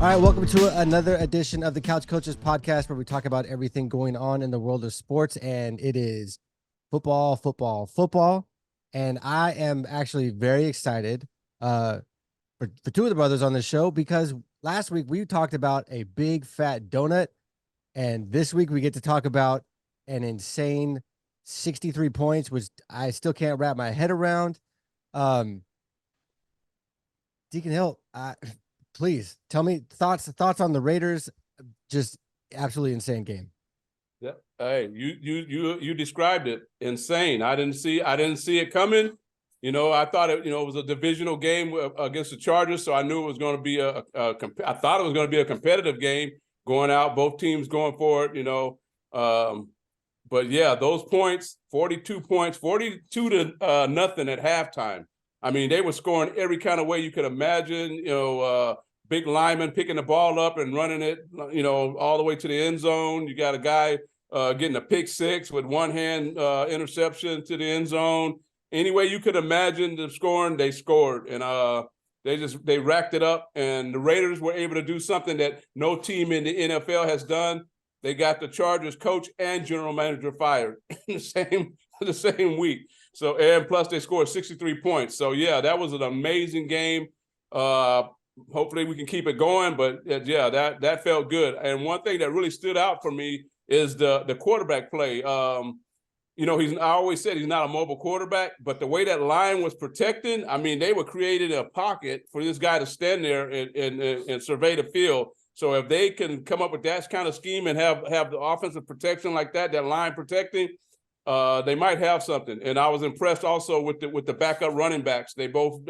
All right, welcome to another edition of the Couch Coaches podcast, where we talk about everything going on in the world of sports, and it is football, football, football. And I am actually very excited for two of the brothers on the show, because last week we talked about a big fat donut, and this week we get to talk about an insane 63 points, which I still can't wrap my head around. Deacon Hill, please tell me thoughts on the Raiders. Just absolutely insane game. Yeah. Hey, you described it. Insane. I didn't see it coming. You know, I thought it was a divisional game against the Chargers, so I knew it was going to be I thought it was going to be a competitive game going out, both teams going for it, but yeah, those points, 42 points, 42 to nothing at halftime. I mean, they were scoring every kind of way you could imagine, big lineman picking the ball up and running it, all the way to the end zone. You got a guy getting a pick six with one hand interception to the end zone. Any way you could imagine the scoring, they scored. And they racked it up. And the Raiders were able to do something that no team in the NFL has done. They got the Chargers coach and general manager fired in the same week. So, and plus they scored 63 points. So yeah, that was an amazing game. Hopefully we can keep it going, but yeah, that felt good. And one thing that really stood out for me is the quarterback play. I always said he's not a mobile quarterback, but the way that line was protecting, I mean, they were creating a pocket for this guy to stand there and survey the field. So if they can come up with that kind of scheme and have the offensive protection like that line protecting, they might have something. And I was impressed also with the backup running backs. They both,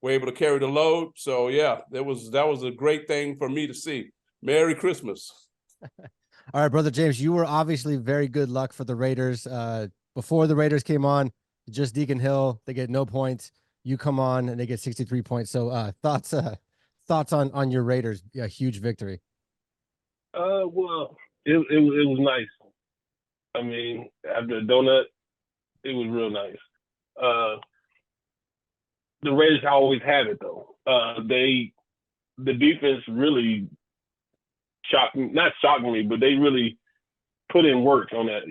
were able to carry the load. So yeah, that was a great thing for me to see. Merry Christmas. All right, Brother James, you were obviously very good luck for the Raiders. Before the Raiders came on, just Deacon Hill, they get no points. You come on and they get 63 points. So thoughts on your Raiders? Yeah, huge victory. Well, it was nice. I mean, after the donut, it was real nice. The Raiders always have it though. The defense really not shocked me, but they really put in work on that,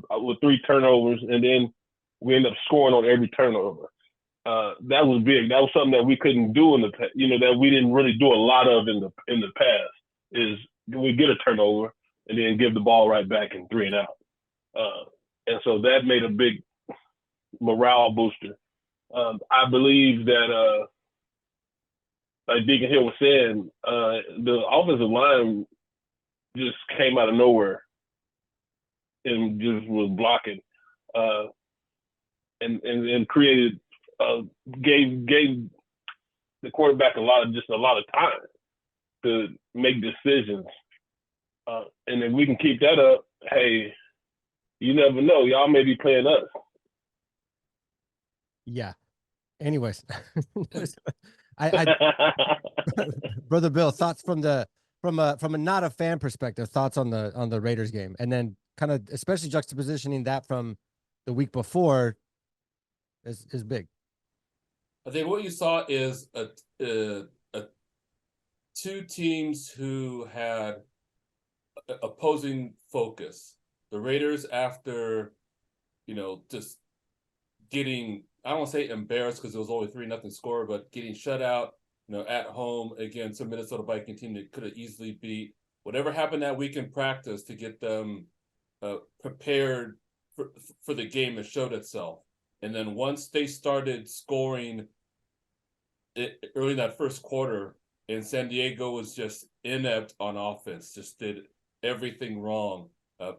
with 3 turnovers, and then we end up scoring on every turnover. That was big. That was something that we couldn't do that we didn't really do a lot of in the past, is we get a turnover and then give the ball right back and 3 and out. And so that made a big morale booster. I believe that, like Deacon Hill was saying, the offensive line just came out of nowhere and just was blocking, and created, gave the quarterback a lot of time to make decisions. And if we can keep that up, hey, you never know, y'all may be playing us. Yeah. Anyways, Brother Bill, thoughts from a not a fan perspective, thoughts on the Raiders game, and then kind of especially juxtapositioning that from the week before is big. I think what you saw is a two teams who had opposing focus. The Raiders, after just getting, I don't want to say embarrassed because it was only 3-0 score, but getting shut out, at home against a Minnesota Viking team that could have easily beat. Whatever happened that week in practice to get them prepared for the game, it showed itself. And then once they started scoring early in that first quarter, and San Diego was just inept on offense, just did everything wrong.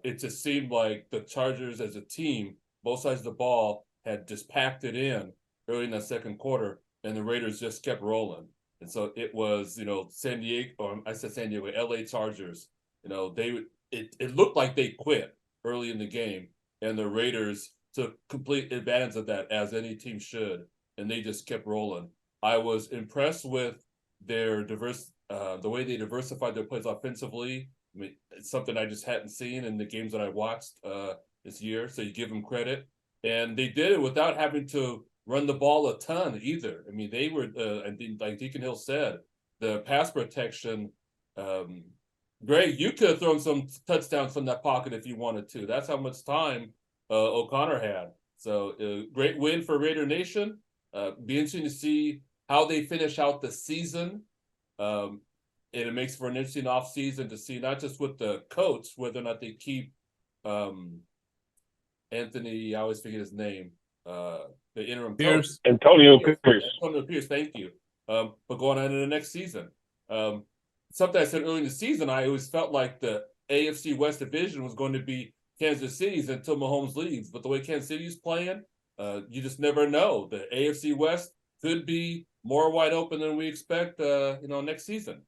It just seemed like the Chargers as a team, both sides of the ball, had just packed it in early in that second quarter, and the Raiders just kept rolling. And so it was, San Diego, or I said San Diego, LA Chargers, it looked like they quit early in the game, and the Raiders took complete advantage of that, as any team should, and they just kept rolling. I was impressed with their the way they diversified their plays offensively. I mean, it's something I just hadn't seen in the games that I watched this year, so you give them credit. And they did it without having to run the ball a ton either. I mean, they were, I think, like Deacon Hill said, the pass protection, Greg, you could have thrown some touchdowns from that pocket if you wanted to. That's how much time O'Connor had. So great win for Raider Nation. Be interesting to see how they finish out the season. And it makes for an interesting offseason to see not just with the coach, whether or not they keep Anthony, I always forget his name, the interim coach. Antonio Pierce. Antonio Pierce, thank you. But going on into the next season. Something I said early in the season, I always felt like the AFC West division was going to be Kansas City's until Mahomes leaves. But the way Kansas City's playing, you just never know. The AFC West could be more wide open than we expect, next season.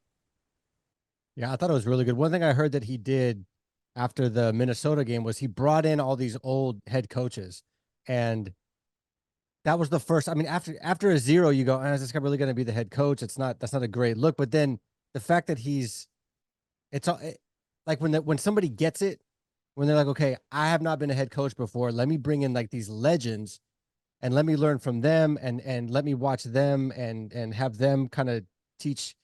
Yeah, I thought it was really good. One thing I heard that he did after the Minnesota game was he brought in all these old head coaches, and that was the first. I mean, after a 0, you go, is this guy really going to be the head coach? That's not a great look. But then the fact that like when somebody gets it, when they're like, okay, I have not been a head coach before. Let me bring in like these legends, and let me learn from them, and let me watch them, and have them kind of teach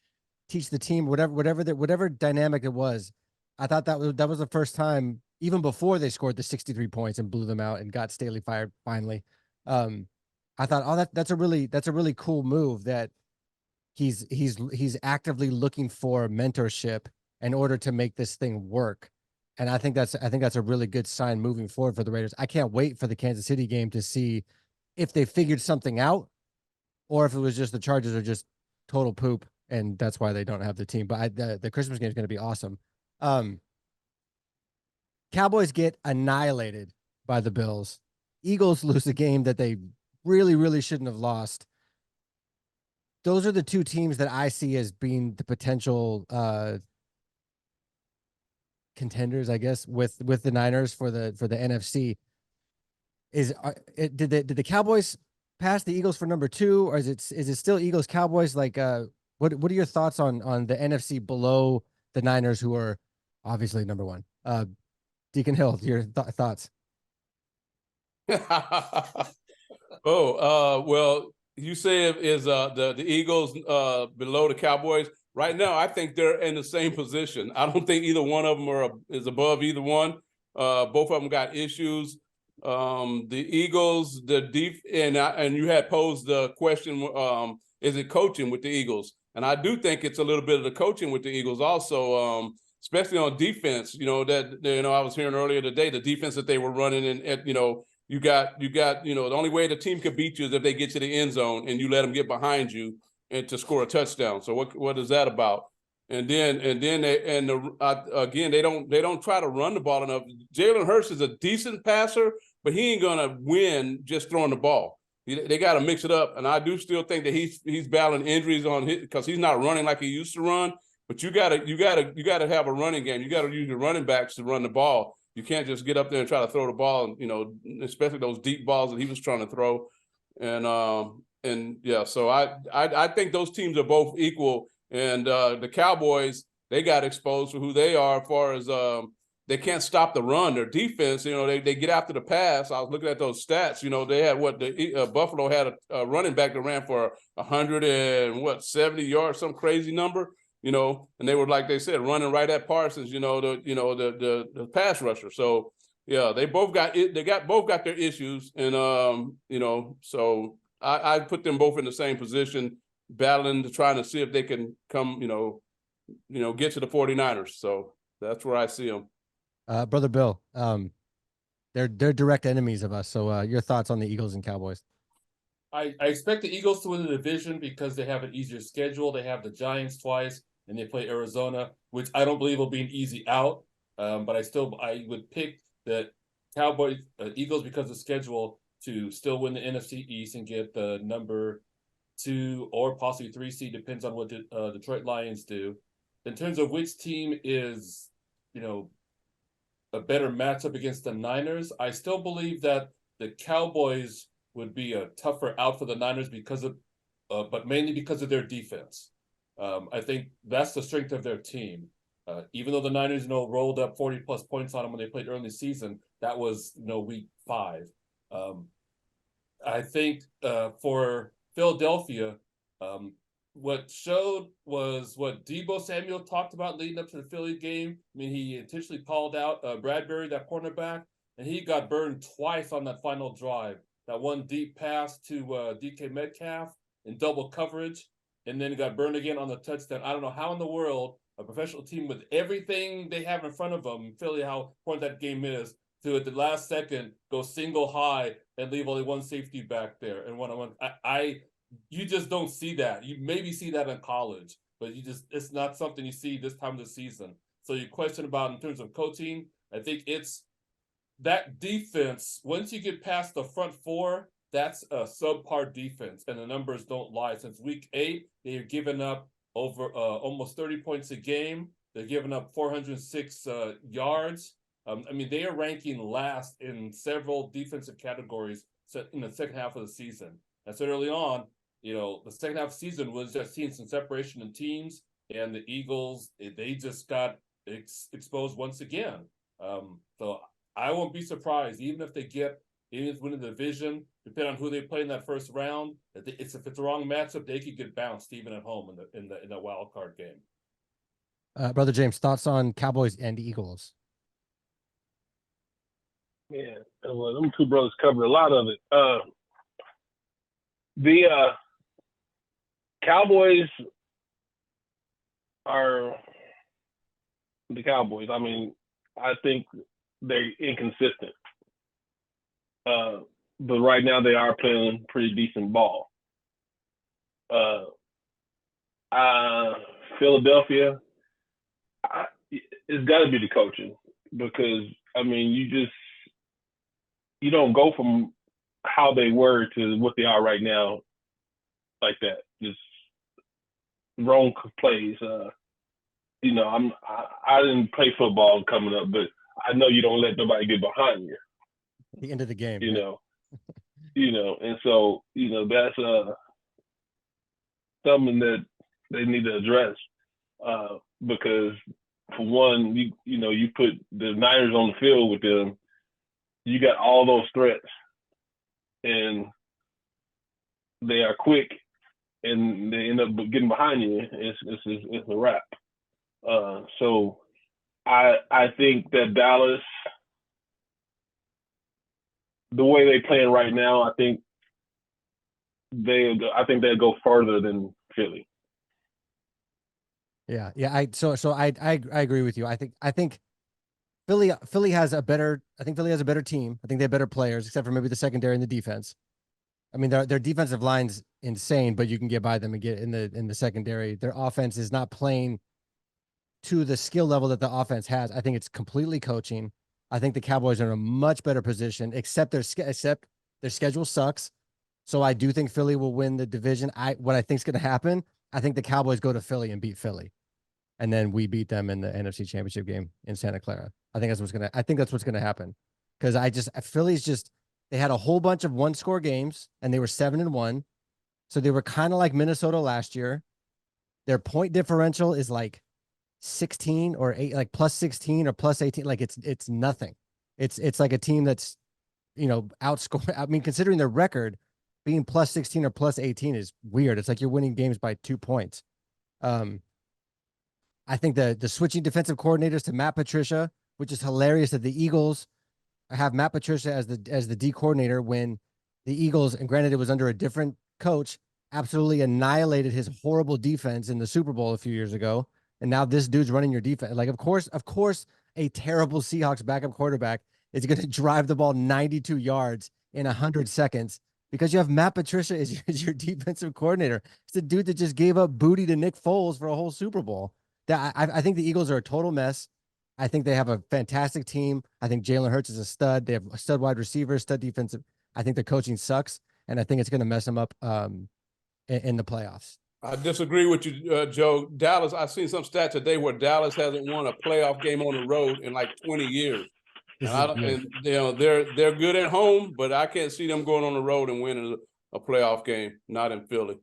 the team whatever dynamic it was. I thought that was the first time, even before they scored the 63 points and blew them out and got Staley fired finally. I thought, that's a really cool move, that he's actively looking for mentorship in order to make this thing work. And I think that's a really good sign moving forward for the Raiders. I can't wait for the Kansas City game to see if they figured something out, or if it was just the Chargers are just total poop and that's why they don't have the team. But the Christmas game is going to be awesome. Cowboys get annihilated by the Bills. Eagles lose a game that they really, really shouldn't have lost. Those are the two teams that I see as being the potential contenders, I guess, with the Niners for the NFC. Did the Cowboys pass the Eagles for number 2, or is it still Eagles Cowboys? Like, what are your thoughts on the NFC below the Niners, who are obviously number 1? Deacon Hill, your thoughts? Well, you say is the Eagles below the Cowboys right now? I think they're in the same position. I don't think either one of them is above either one. Both of them got issues. The Eagles, and you had posed the question: is it coaching with the Eagles? And I do think it's a little bit of the coaching with the Eagles also, especially on defense. I was hearing earlier today the defense that they were running, and you got the only way the team could beat you is if they get to the end zone and you let them get behind you and to score a touchdown. So what is that about? And then again, they don't try to run the ball enough. Jalen Hurts is a decent passer, but he ain't gonna win just throwing the ball. They got to mix it up, and I do still think that he's battling injuries on his, because he's not running like he used to run. But you gotta have a running game. You got to use your running backs to run the ball. You can't just get up there and try to throw the ball, especially those deep balls that he was trying to throw. And yeah, so I think those teams are both equal. And the Cowboys, they got exposed for who they are as far as they can't stop the run. Their defense, they get after the pass. I was looking at those stats. They had Buffalo had a running back that ran for 170 yards, some crazy number. And they were, like they said, running right at Parsons, the pass rusher. So yeah, they both got their issues, and so I put them both in the same position, battling to trying to see if they can come, get to the 49ers. So that's where I see them. Brother Bill, they're direct enemies of us. So your thoughts on the Eagles and Cowboys? I expect the Eagles to win the division because they have an easier schedule. They have the Giants twice, and they play Arizona, which I don't believe will be an easy out. But I would pick the Eagles because of schedule to still win the NFC East and get the number 2 or possibly 3 seed, depends on what the Detroit Lions do. In terms of which team is, a better matchup against the Niners, I still believe that the Cowboys would be a tougher out for the Niners but mainly because of their defense. I think that's the strength of their team. Even though the Niners, rolled up 40+ points on them when they played early in the season, that was, week 5. I think for Philadelphia, what showed was what Debo Samuel talked about leading up to the Philly game. I mean, he intentionally called out Bradbury, that cornerback, and he got burned twice on that final drive. That one deep pass to DK Metcalf in double coverage, and then got burned again on the touchdown. I don't know how in the world a professional team with everything they have in front of them, Philly, how important that game is, to at the last second go single high and leave only one safety back there and one-on-one. You just don't see that. You maybe see that in college, but it's not something you see this time of the season. So your question about in terms of coaching, I think it's that defense. Once you get past the front four, that's a subpar defense, and the numbers don't lie. Since week 8, they've given up over almost 30 points a game. They're giving up 406 yards. I mean, they are ranking last in several defensive categories in the second half of the season. I said early on, the second half of the season was just seeing some separation in teams, and the Eagles, they just got exposed once again. So I won't be surprised, even if they win the division, depending on who they play in that first round. If it's a wrong matchup, they could get bounced even at home in the wild card game. Brother James, thoughts on Cowboys and Eagles? Yeah, well, them two brothers covered a lot of it. The Cowboys are the Cowboys. I mean, I think they're inconsistent. But right now they are playing pretty decent ball. Philadelphia, it's got to be the coaching, because I mean, you don't go from how they were to what they are right now like that. Just wrong plays. I didn't play football coming up, but I know you don't let nobody get behind you. The end of the game. And so, that's something that they need to address, because for one, you put the Niners on the field with them, you got all those threats, and they are quick, and they end up getting behind you. It's a wrap. So I think that Dallas, the way they're playing right now, I think they'll go further than Philly. Yeah. I agree with you. I think Philly has a better team. I think they have better players, except for maybe the secondary and the defense. I mean, their defensive line's insane, but you can get by them and get in the secondary. Their offense is not playing to the skill level that the offense has. I think it's completely coaching. I think the Cowboys are in a much better position, except their schedule sucks. So I do think Philly will win the division. What I think is going to happen, I think the Cowboys go to Philly and beat Philly, and then we beat them in the NFC Championship game in Santa Clara. I think that's what's gonna happen, because Philly's they had a whole bunch of one-score games and they were 7-1, so they were kind of like Minnesota last year. Their point differential is like 16 or 8, like plus 16 or plus 18. Like it's nothing. It's like a team that's outscored. I mean, considering their record, being plus 16 or plus 18 is weird. It's like you're winning games by 2 points. I think the switching defensive coordinators to Matt Patricia, which is hilarious that the Eagles have Matt Patricia as the D coordinator when the Eagles, and granted it was under a different coach, absolutely annihilated his horrible defense in the Super Bowl a few years ago. And now this dude's running your defense. Like, of course, a terrible Seahawks backup quarterback is going to drive the ball 92 yards in 100 seconds because you have Matt Patricia as your defensive coordinator. It's the dude that just gave up booty to Nick Foles for a whole Super Bowl. I think the Eagles are a total mess. I think they have a fantastic team. I think Jalen Hurts is a stud. They have a stud wide receiver, stud defensive. I think the coaching sucks, and I think it's going to mess them up in the playoffs. I disagree with you, Joe. Dallas, I've seen some stats today where Dallas hasn't won a playoff game on the road in like 20 years. And they're good at home, but I can't see them going on the road and winning a playoff game, not in Philly.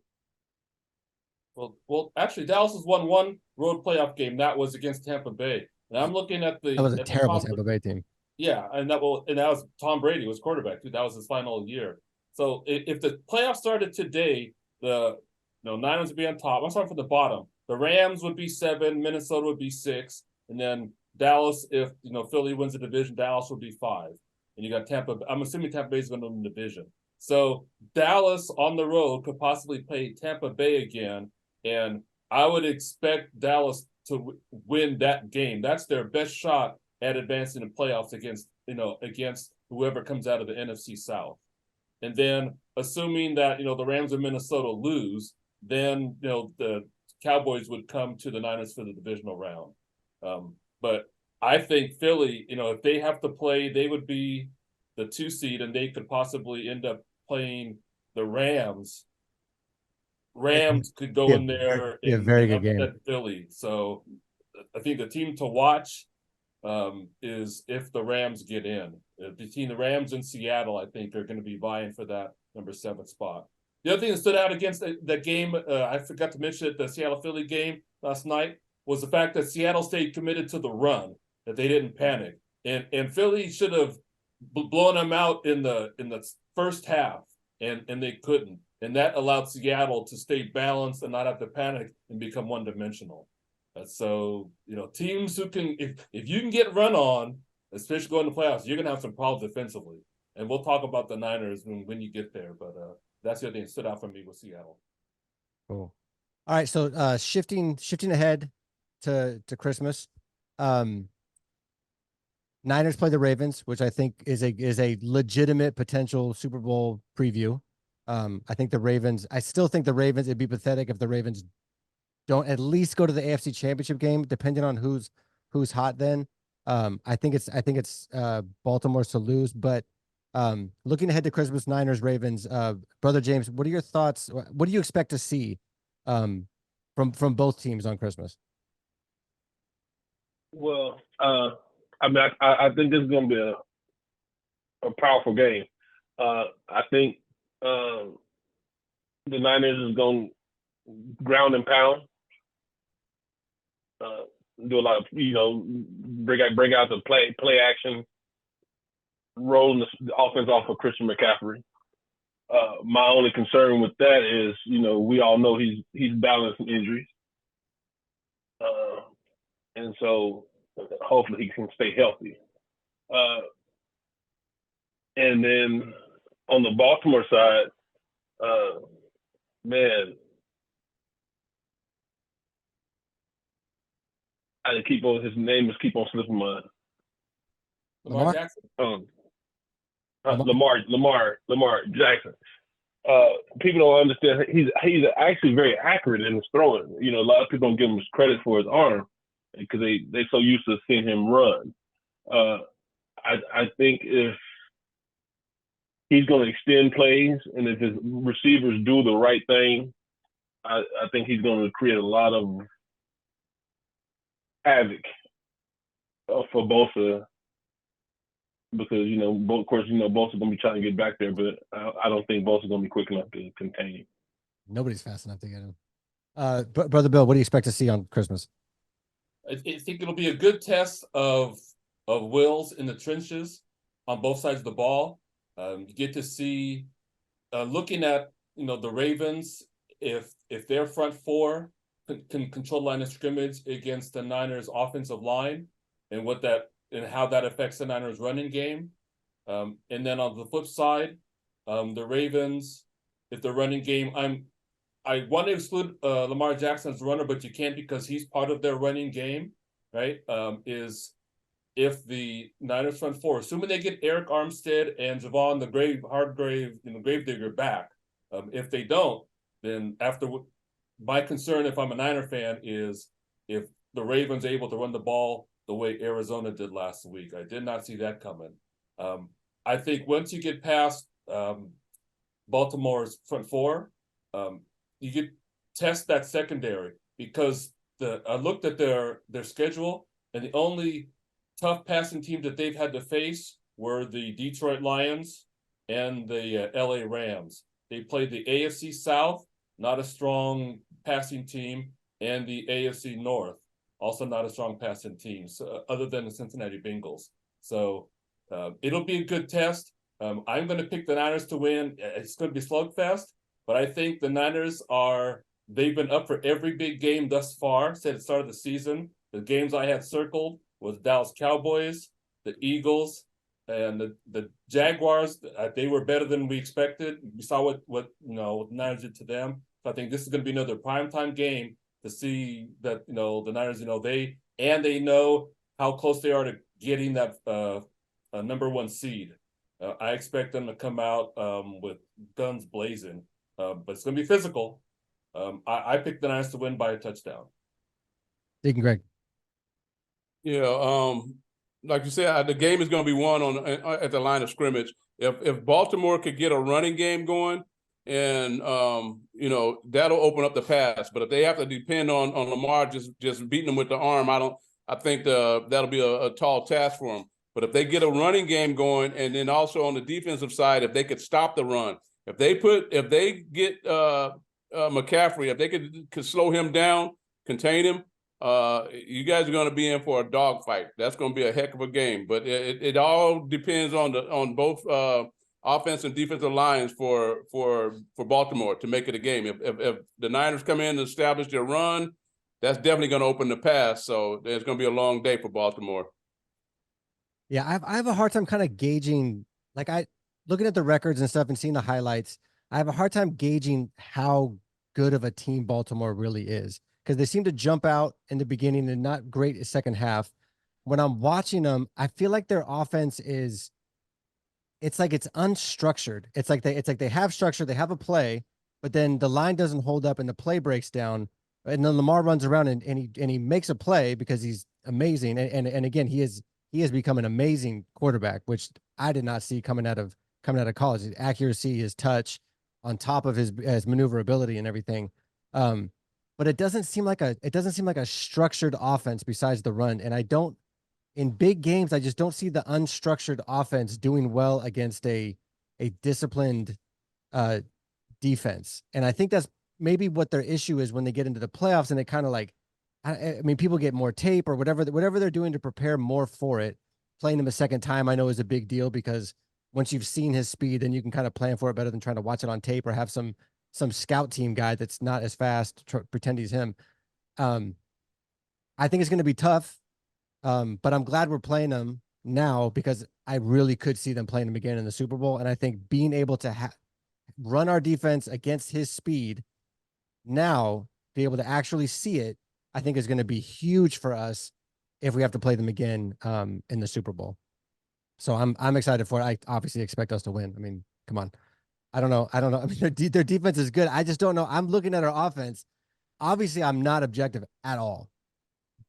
Well, actually, Dallas has won one road playoff game. That was against Tampa Bay. And I'm looking at that was a terrible Tampa Bay team. Yeah, and that was Tom Brady was quarterback too. That was his final year. So if the playoffs started today, the No, Niners would be on top. I'm starting from the bottom. The Rams would be 7, Minnesota would be 6, and then Dallas, if Philly wins the division, Dallas would be 5. And you got Tampa. I'm assuming Tampa Bay is going to win the division. So Dallas on the road could possibly play Tampa Bay again, and I would expect Dallas to win that game. That's their best shot at advancing the playoffs against whoever comes out of the NFC South. And then assuming that the Rams of Minnesota lose, then the Cowboys would come to the Niners for the divisional round. But I think Philly, if they have to play, they would be the 2 seed, and they could possibly end up playing the Rams. Rams could go in there and very good game. upset Philly. So I think the team to watch is if the Rams get in. Between the Rams and Seattle, I think are going to be vying for that number 7 spot. The other thing that stood out against that game, I forgot to mention it, the Seattle-Philly game last night, was the fact that Seattle stayed committed to the run, that they didn't panic. And Philly should have blown them out in the first half, and they couldn't. And that allowed Seattle to stay balanced and not have to panic and become one-dimensional. So, teams who can, if you can get run on, especially going to playoffs, you're going to have some problems defensively. And we'll talk about the Niners when you get there. But that's the other thing that stood out for me with Seattle. Cool. All right. So shifting ahead to Christmas. Niners play the Ravens, which I think is a legitimate potential Super Bowl preview. I still think the Ravens, it'd be pathetic if the Ravens don't at least go to the AFC Championship game, depending on who's hot then. I think it's Baltimore's to lose, but looking ahead to Christmas, Niners, Ravens, Brother James, what are your thoughts? What do you expect to see from both teams on Christmas? Well, I think this is going to be a powerful game. I think the Niners is going to ground and pound. Do a lot of bring out the play action, rolling the offense off of Christian McCaffrey. My only concern with that is we all know he's battling some injuries, and so hopefully he can stay healthy. And then on the Baltimore side, man. His name is keep on slipping my mind. Lamar Jackson. Lamar Jackson. People don't understand. He's actually very accurate in his throwing. A lot of people don't give him credit for his arm because they so used to seeing him run. I think if he's going to extend plays and if his receivers do the right thing, I think he's going to create a lot of havoc for Bosa because of course Bosa going to be trying to get back there, but I don't think Bosa going to be quick enough to contain him. Nobody's fast enough to get him. Brother Bill, what do you expect to see on Christmas? I think it'll be a good test of wills in the trenches on both sides of the ball. You get to see, looking at the Ravens, if their front four can control line of scrimmage against the Niners offensive line and how that affects the Niners running game. And then on the flip side, the Ravens, if the running game, I want to exclude Lamar Jackson's runner, but you can't because he's part of their running game, right? Is if the Niners front four, assuming they get Eric Armstead and Javon Gravedigger back, if they don't, then my concern, if I'm a Niner fan, is if the Ravens are able to run the ball the way Arizona did last week. I did not see that coming. I think once you get past Baltimore's front four, you get test that secondary because I looked at their schedule, and the only tough passing teams that they've had to face were the Detroit Lions and the LA Rams. They played the AFC South, not a strong passing team, and the AFC North, also not a strong passing team, other than the Cincinnati Bengals. So it'll be a good test. I'm going to pick the Niners to win. It's going to be slugfest, but I think the Niners are they've been up for every big game thus far since the start of the season. The games I had circled was Dallas Cowboys, the Eagles, and the Jaguars. They were better than we expected. We saw what the Niners did to them. So I think this is going to be another primetime game to see that the Niners they know how close they are to getting that number 1 seed. I expect them to come out with guns blazing, but it's going to be physical. I picked the Niners to win by a touchdown. Deacon Greg. Yeah, like you said, the game is going to be won at the line of scrimmage. If Baltimore could get a running game going, and that'll open up the pass. But if they have to depend on Lamar just beating them with the arm, I think that'll be a tall task for them. But if they get a running game going, and then also on the defensive side, if they could stop the run, if they get McCaffrey, if they could slow him down, contain him, you guys are going to be in for a dogfight. That's going to be a heck of a game. But it all depends on both offense and defensive lines for Baltimore to make it a game. If the Niners come in and establish their run, that's definitely going to open the pass. So it's going to be a long day for Baltimore. Yeah, I have a hard time kind of gauging, looking at the records and stuff and seeing the highlights. I have a hard time gauging how good of a team Baltimore really is, because they seem to jump out in the beginning and not great second half. When I'm watching them, I feel like their offense it's unstructured. It's like they have structure, they have a play, but then the line doesn't hold up and the play breaks down. And then Lamar runs around and he makes a play because he's amazing. And again, he has become an amazing quarterback, which I did not see coming out of college. His accuracy, his touch, on top of his maneuverability and everything. But it doesn't seem like a structured offense besides the run. And in big games, I just don't see the unstructured offense doing well against a disciplined defense. And I think that's maybe what their issue is when they get into the playoffs, and it kind of I mean, people get more tape or whatever they're doing to prepare more for it. Playing him a second time, I know, is a big deal, because once you've seen his speed, then you can kind of plan for it better than trying to watch it on tape or have some scout team guy that's not as fast pretend he's him. I think it's going to be tough, but I'm glad we're playing them now, because I really could see them playing him again in the Super Bowl. And I think being able to run our defense against his speed now, be able to actually see it, I think is going to be huge for us if we have to play them again in the Super Bowl. So I'm excited for it. I obviously expect us to win. I mean, come on. I don't know. I mean, their defense is good. I just don't know. I'm looking at our offense. Obviously, I'm not objective at all,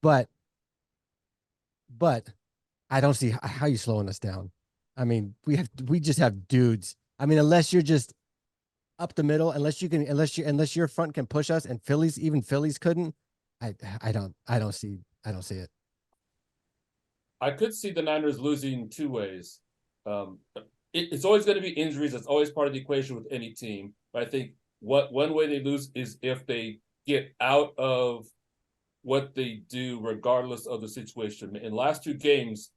but I don't see how you slowing us down. I mean, we just have dudes. I mean, unless you're just up the middle, unless your front can push us, and even Phillies couldn't. I don't see it. I could see the Niners losing 2 ways. It's always going to be injuries. That's always part of the equation with any team. But I think one way they lose is if they get out of what they do, regardless of the situation. In the last 2 games,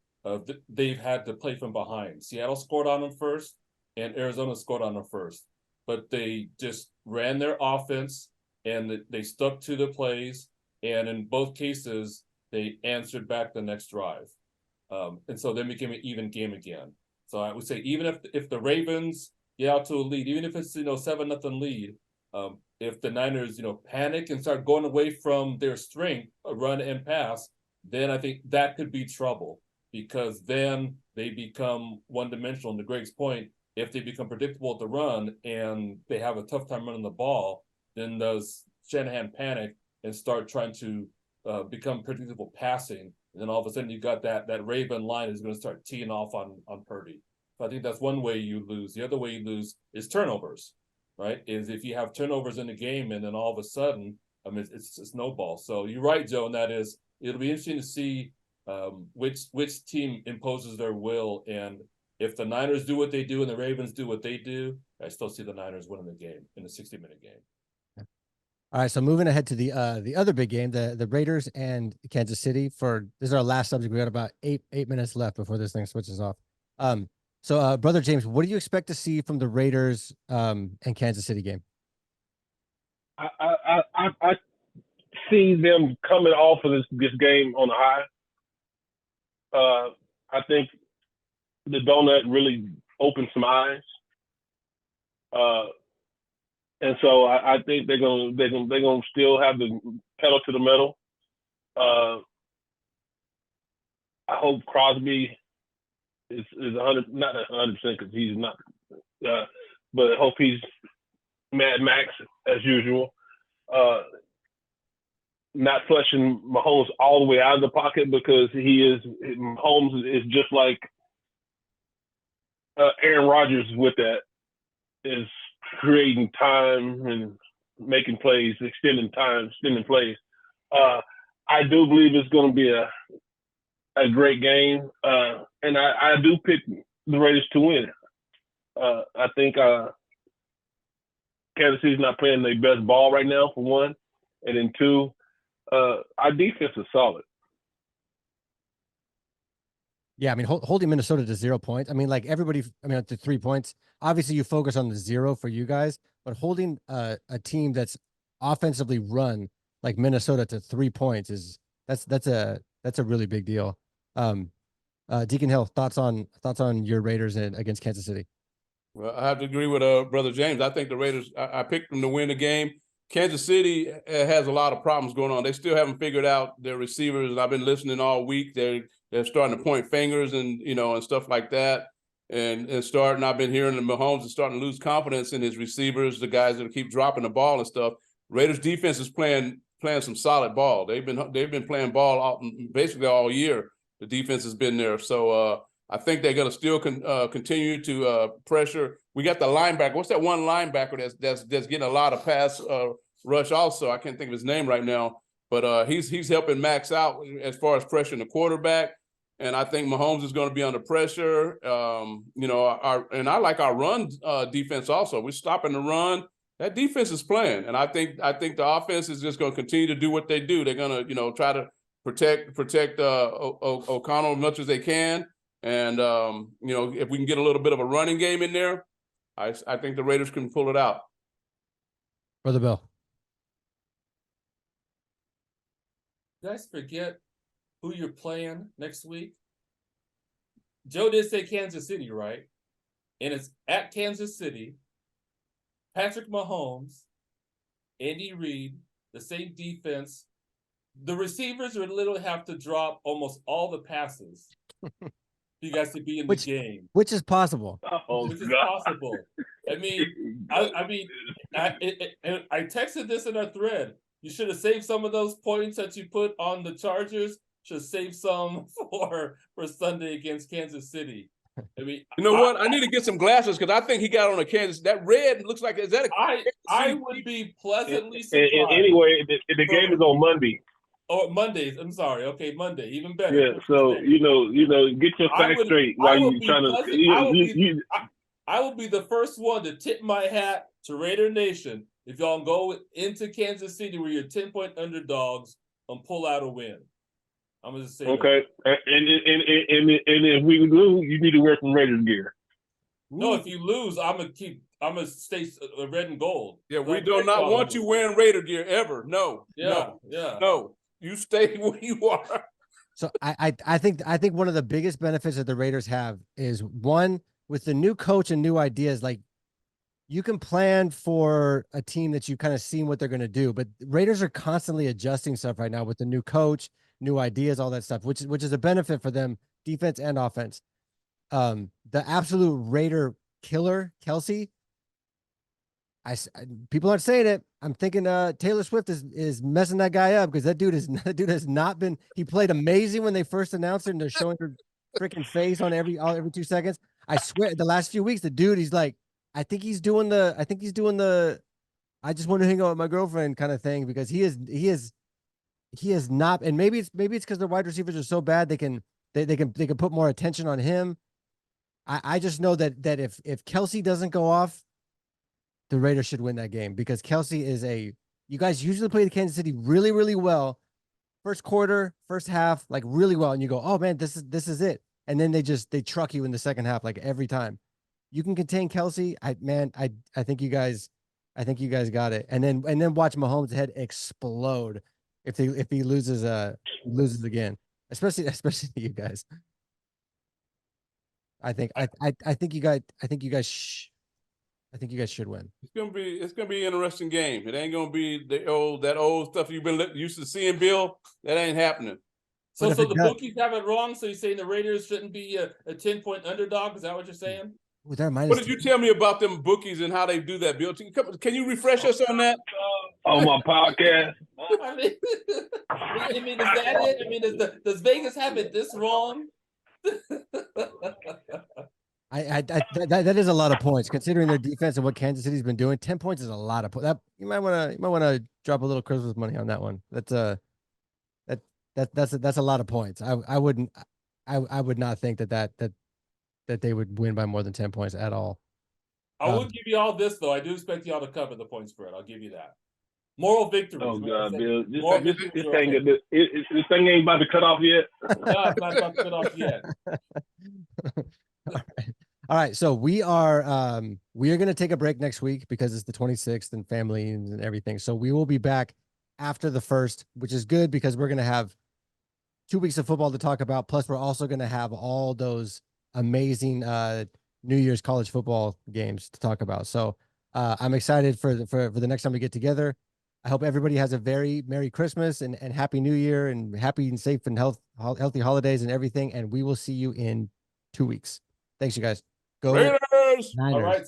they've had to play from behind. Seattle scored on them first, and Arizona scored on them first. But they just ran their offense, and they stuck to the plays. And in both cases, they answered back the next drive. And so then became an even game again. So I would say, even if the Ravens get out to a lead, even if it's 7-0 lead, if the Niners panic and start going away from their strength, run and pass, then I think that could be trouble, because then they become one-dimensional. And to Greg's point, if they become predictable at the run and they have a tough time running the ball, then does Shanahan panic and start trying to become predictable passing? And then all of a sudden you got that Raven line is going to start teeing off on Purdy. So I think that's one way you lose. The other way you lose is turnovers, right? Is if you have turnovers in the game, and then all of a sudden, I mean, it's a snowball. So you're right, Joe, and that is, it'll be interesting to see which team imposes their will. And if the Niners do what they do and the Ravens do what they do, I still see the Niners winning the game in a 60-minute game. All right, so moving ahead to the other big game, the Raiders and Kansas City. This is our last subject. We got about eight minutes left before this thing switches off. So Brother James, what do you expect to see from the Raiders and Kansas City game? I I see them coming off of this game on a high. I think the donut really opened some eyes. And so I think they're gonna still have the pedal to the metal. I hope Crosby is 100, not 100% because he's not, but I hope he's Mad Max as usual. Not flushing Mahomes all the way out of the pocket because Mahomes is just like Aaron Rodgers with that, is creating time and making plays, extending plays. I do believe it's going to be a great game, and I do pick the Raiders to win. I think Kansas City's not playing their best ball right now, for one, and then two, our defense is solid. Yeah, I mean, holding Minnesota to 0 points. I mean, like everybody, I mean, to 3 points. Obviously, you focus on the 0 for you guys, but holding a team that's offensively run like Minnesota to 3 points that's a really big deal. Deacon Hill, thoughts on your Raiders against Kansas City? Well, I have to agree with Brother James. I think the Raiders, I picked them to win the game. Kansas City has a lot of problems going on. They still haven't figured out their receivers, and I've been listening all week. They're starting to point fingers and and stuff like that. And I've been hearing that Mahomes is starting to lose confidence in his receivers, the guys that keep dropping the ball and stuff. Raiders defense is playing some solid ball. They've been playing ball basically all year. The defense has been there. So I think they're going to still continue to pressure. We got the linebacker. What's that one linebacker that's getting a lot of pass rush also? I can't think of his name right now, but he's helping Max out as far as pressuring the quarterback. And I think Mahomes is going to be under pressure. And I like our run defense also. We're stopping the run. That defense is playing, and I think the offense is just going to continue to do what they do. They're going to try to protect O'Connell as much as they can. And if we can get a little bit of a running game in there, I think the Raiders can pull it out. Brother Bill. You guys forget who you're playing next week? Joe did say Kansas City, right? And it's at Kansas City. Patrick Mahomes, Andy Reid, the same defense. The receivers are literally have to drop almost all the passes for you guys to be in the game. Which is possible. Which is possible. I mean, I texted this in our thread. You should have saved some of those points that you put on the Chargers. Should save some for Sunday against Kansas City. I mean, you know what? I need to get some glasses because I think he got on a Kansas. That red looks like, is that a? I would be pleasantly surprised. And anyway, the game is on Monday. Oh, Mondays. I'm sorry. Okay, Monday, even better. Yeah. So get your facts straight while you're trying to. I will be the first one to tip my hat to Raider Nation if y'all go into Kansas City where you're 10-point underdogs and pull out a win. I'm gonna say okay, and if we lose, you need to wear some Raiders gear. No, if you lose, I'm gonna stay red and gold. Yeah, we do not want you wearing Raider gear ever. No, no, you stay where you are. So I think one of the biggest benefits that the Raiders have is, one, with the new coach and new ideas, like you can plan for a team that you kind of seen what they're going to do, but Raiders are constantly adjusting stuff right now with the new coach, new ideas, all that stuff, which is a benefit for them, defense and offense. The absolute Raider killer, Kelce. People aren't saying it. I'm thinking Taylor Swift is messing that guy up because that dude has not been. He played amazing when they first announced it, and they're showing her freaking face on every 2 seconds. I swear, the last few weeks, the dude, he's like, I think he's doing the I just want to hang out with my girlfriend kind of thing, because he is not, and maybe it's because the wide receivers are so bad they can put more attention on him. I just know that if Kelce doesn't go off, the Raiders should win that game, because Kelce is you guys usually play the Kansas City really, really well. First quarter, first half, like really well. And you go, oh man, this is it. And then they truck you in the second half, like every time. You can contain Kelce. I think you guys I think you guys got it. And then watch Mahomes' head explode if he loses again. Especially to you guys. I think you guys should win. It's gonna be an interesting game. It ain't gonna be that old stuff you've been used to seeing, Bill. That ain't happening. So, But if so it the does- bookies have it wrong. So you're saying the Raiders shouldn't be a 10-point underdog? Is that what you're saying? Ooh, they're minus What did you tell me about them bookies and how they do that, Bill? Can you refresh us on that? On my podcast. I mean, I mean, is that it? I mean, does Vegas have it this wrong? That is a lot of points considering their defense and what Kansas City's been doing. 10 points is a lot of points. That you might want to drop a little Christmas money on that one. That's a lot of points. I would not think that they would win by more than 10 points at all. I will give you all this though. I do expect y'all to cover the point spread. I'll give you that. Moral victory. Oh God, Bill, this Moral thing ain't about to cut off yet. No, it's not about to cut off yet. All right. So we are going to take a break next week because it's the 26th and family and everything. So we will be back after the 1st, which is good because we're going to have 2 weeks of football to talk about. Plus, we're also going to have all those amazing New Year's college football games to talk about. So I'm excited for the next time we get together. I hope everybody has a very Merry Christmas and Happy New Year and happy and safe and healthy holidays and everything. And we will see you in 2 weeks. Thanks, you guys. Go Raiders! Niners. All right.